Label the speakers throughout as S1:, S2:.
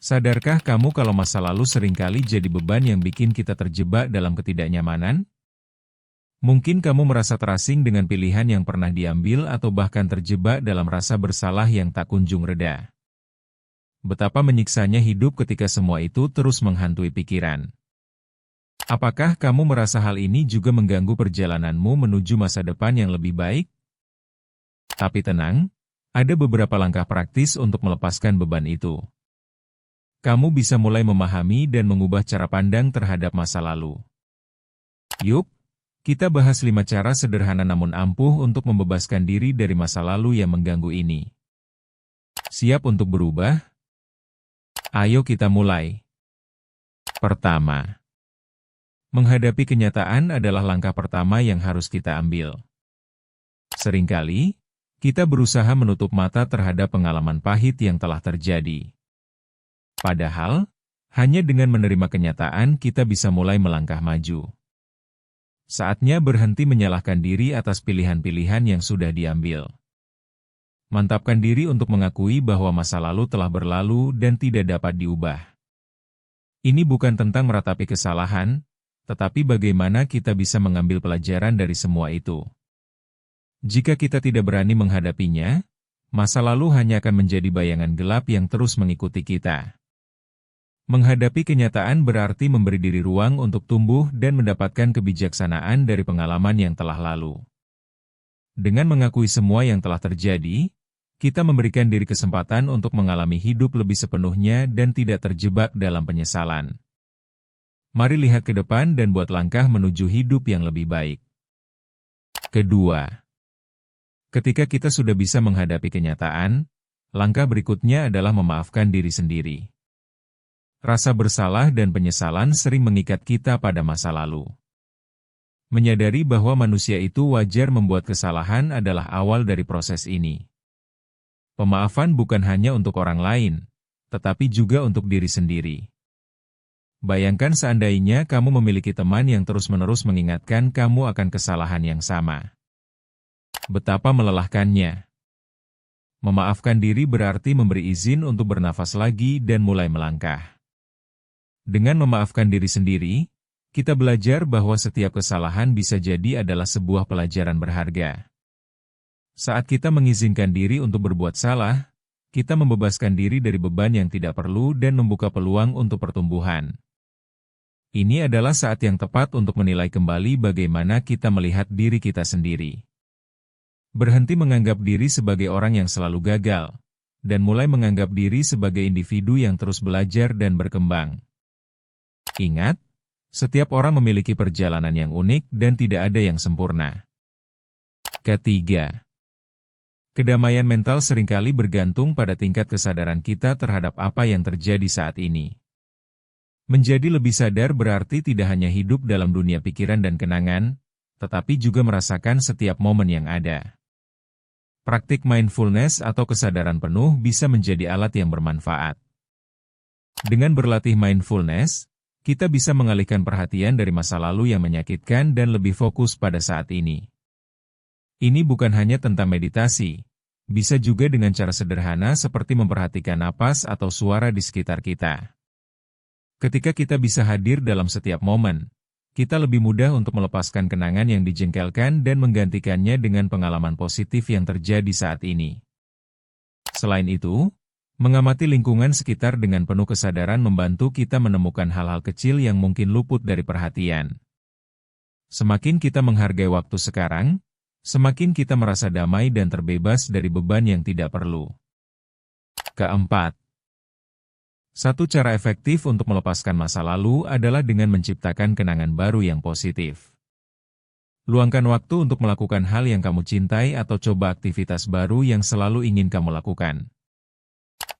S1: Sadarkah kamu kalau masa lalu seringkali jadi beban yang bikin kita terjebak dalam ketidaknyamanan? Mungkin kamu merasa terasing dengan pilihan yang pernah diambil atau bahkan terjebak dalam rasa bersalah yang tak kunjung reda. Betapa menyiksanya hidup ketika semua itu terus menghantui pikiran. Apakah kamu merasa hal ini juga mengganggu perjalananmu menuju masa depan yang lebih baik? Tapi tenang, ada beberapa langkah praktis untuk melepaskan beban itu. Kamu bisa mulai memahami dan mengubah cara pandang terhadap masa lalu. Yuk, kita bahas 5 cara sederhana namun ampuh untuk membebaskan diri dari masa lalu yang mengganggu ini. Siap untuk berubah? Ayo kita mulai. Pertama, menghadapi kenyataan adalah langkah pertama yang harus kita ambil. Seringkali, kita berusaha menutup mata terhadap pengalaman pahit yang telah terjadi. Padahal, hanya dengan menerima kenyataan kita bisa mulai melangkah maju. Saatnya berhenti menyalahkan diri atas pilihan-pilihan yang sudah diambil. Mantapkan diri untuk mengakui bahwa masa lalu telah berlalu dan tidak dapat diubah. Ini bukan tentang meratapi kesalahan, tetapi bagaimana kita bisa mengambil pelajaran dari semua itu. Jika kita tidak berani menghadapinya, masa lalu hanya akan menjadi bayangan gelap yang terus mengikuti kita. Menghadapi kenyataan berarti memberi diri ruang untuk tumbuh dan mendapatkan kebijaksanaan dari pengalaman yang telah lalu. Dengan mengakui semua yang telah terjadi, kita memberikan diri kesempatan untuk mengalami hidup lebih sepenuhnya dan tidak terjebak dalam penyesalan. Mari lihat ke depan dan buat langkah menuju hidup yang lebih baik. Kedua, ketika kita sudah bisa menghadapi kenyataan, langkah berikutnya adalah memaafkan diri sendiri. Rasa bersalah dan penyesalan sering mengikat kita pada masa lalu. Menyadari bahwa manusia itu wajar membuat kesalahan adalah awal dari proses ini. Pemaafan bukan hanya untuk orang lain, tetapi juga untuk diri sendiri. Bayangkan seandainya kamu memiliki teman yang terus-menerus mengingatkan kamu akan kesalahan yang sama. Betapa melelahkannya. Memaafkan diri berarti memberi izin untuk bernafas lagi dan mulai melangkah. Dengan memaafkan diri sendiri, kita belajar bahwa setiap kesalahan bisa jadi adalah sebuah pelajaran berharga. Saat kita mengizinkan diri untuk berbuat salah, kita membebaskan diri dari beban yang tidak perlu dan membuka peluang untuk pertumbuhan. Ini adalah saat yang tepat untuk menilai kembali bagaimana kita melihat diri kita sendiri. Berhenti menganggap diri sebagai orang yang selalu gagal, dan mulai menganggap diri sebagai individu yang terus belajar dan berkembang. Ingat, setiap orang memiliki perjalanan yang unik dan tidak ada yang sempurna. Ketiga, kedamaian mental seringkali bergantung pada tingkat kesadaran kita terhadap apa yang terjadi saat ini. Menjadi lebih sadar berarti tidak hanya hidup dalam dunia pikiran dan kenangan, tetapi juga merasakan setiap momen yang ada. Praktik mindfulness atau kesadaran penuh bisa menjadi alat yang bermanfaat. Dengan berlatih mindfulness, kita bisa mengalihkan perhatian dari masa lalu yang menyakitkan dan lebih fokus pada saat ini. Ini bukan hanya tentang meditasi, bisa juga dengan cara sederhana seperti memperhatikan napas atau suara di sekitar kita. Ketika kita bisa hadir dalam setiap momen, kita lebih mudah untuk melepaskan kenangan yang dijengkelkan dan menggantikannya dengan pengalaman positif yang terjadi saat ini. Selain itu, mengamati lingkungan sekitar dengan penuh kesadaran membantu kita menemukan hal-hal kecil yang mungkin luput dari perhatian. Semakin kita menghargai waktu sekarang, semakin kita merasa damai dan terbebas dari beban yang tidak perlu. Keempat, satu cara efektif untuk melepaskan masa lalu adalah dengan menciptakan kenangan baru yang positif. Luangkan waktu untuk melakukan hal yang kamu cintai atau coba aktivitas baru yang selalu ingin kamu lakukan.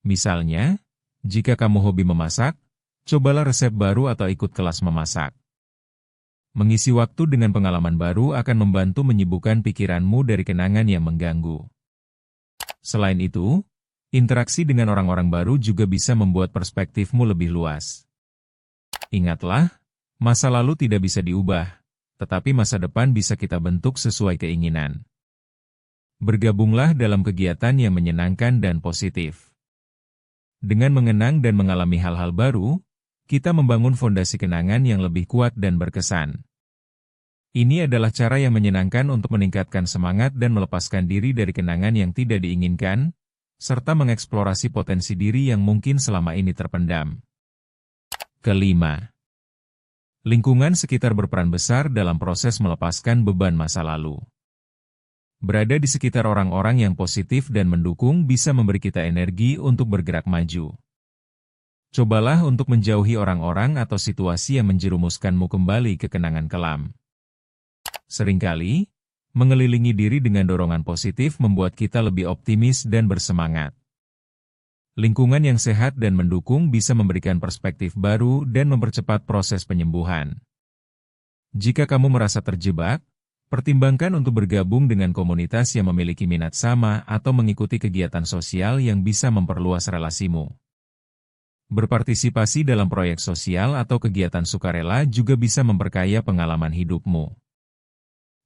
S1: Misalnya, jika kamu hobi memasak, cobalah resep baru atau ikut kelas memasak. Mengisi waktu dengan pengalaman baru akan membantu menyibukkan pikiranmu dari kenangan yang mengganggu. Selain itu, interaksi dengan orang-orang baru juga bisa membuat perspektifmu lebih luas. Ingatlah, masa lalu tidak bisa diubah, tetapi masa depan bisa kita bentuk sesuai keinginan. Bergabunglah dalam kegiatan yang menyenangkan dan positif. Dengan mengenang dan mengalami hal-hal baru, kita membangun fondasi kenangan yang lebih kuat dan berkesan. Ini adalah cara yang menyenangkan untuk meningkatkan semangat dan melepaskan diri dari kenangan yang tidak diinginkan, serta mengeksplorasi potensi diri yang mungkin selama ini terpendam. Kelima, lingkungan sekitar berperan besar dalam proses melepaskan beban masa lalu. Berada di sekitar orang-orang yang positif dan mendukung bisa memberi kita energi untuk bergerak maju. Cobalah untuk menjauhi orang-orang atau situasi yang menjerumuskanmu kembali ke kenangan kelam. Seringkali, mengelilingi diri dengan dorongan positif membuat kita lebih optimis dan bersemangat. Lingkungan yang sehat dan mendukung bisa memberikan perspektif baru dan mempercepat proses penyembuhan. Jika kamu merasa terjebak, pertimbangkan untuk bergabung dengan komunitas yang memiliki minat sama atau mengikuti kegiatan sosial yang bisa memperluas relasimu. Berpartisipasi dalam proyek sosial atau kegiatan sukarela juga bisa memperkaya pengalaman hidupmu.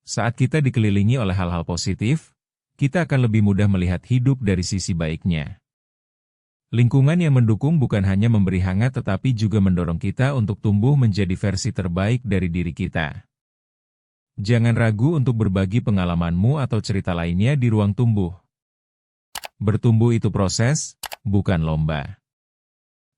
S1: Saat kita dikelilingi oleh hal-hal positif, kita akan lebih mudah melihat hidup dari sisi baiknya. Lingkungan yang mendukung bukan hanya memberi hangat tetapi juga mendorong kita untuk tumbuh menjadi versi terbaik dari diri kita. Jangan ragu untuk berbagi pengalamanmu atau cerita lainnya di ruang tumbuh. Bertumbuh itu proses, bukan lomba.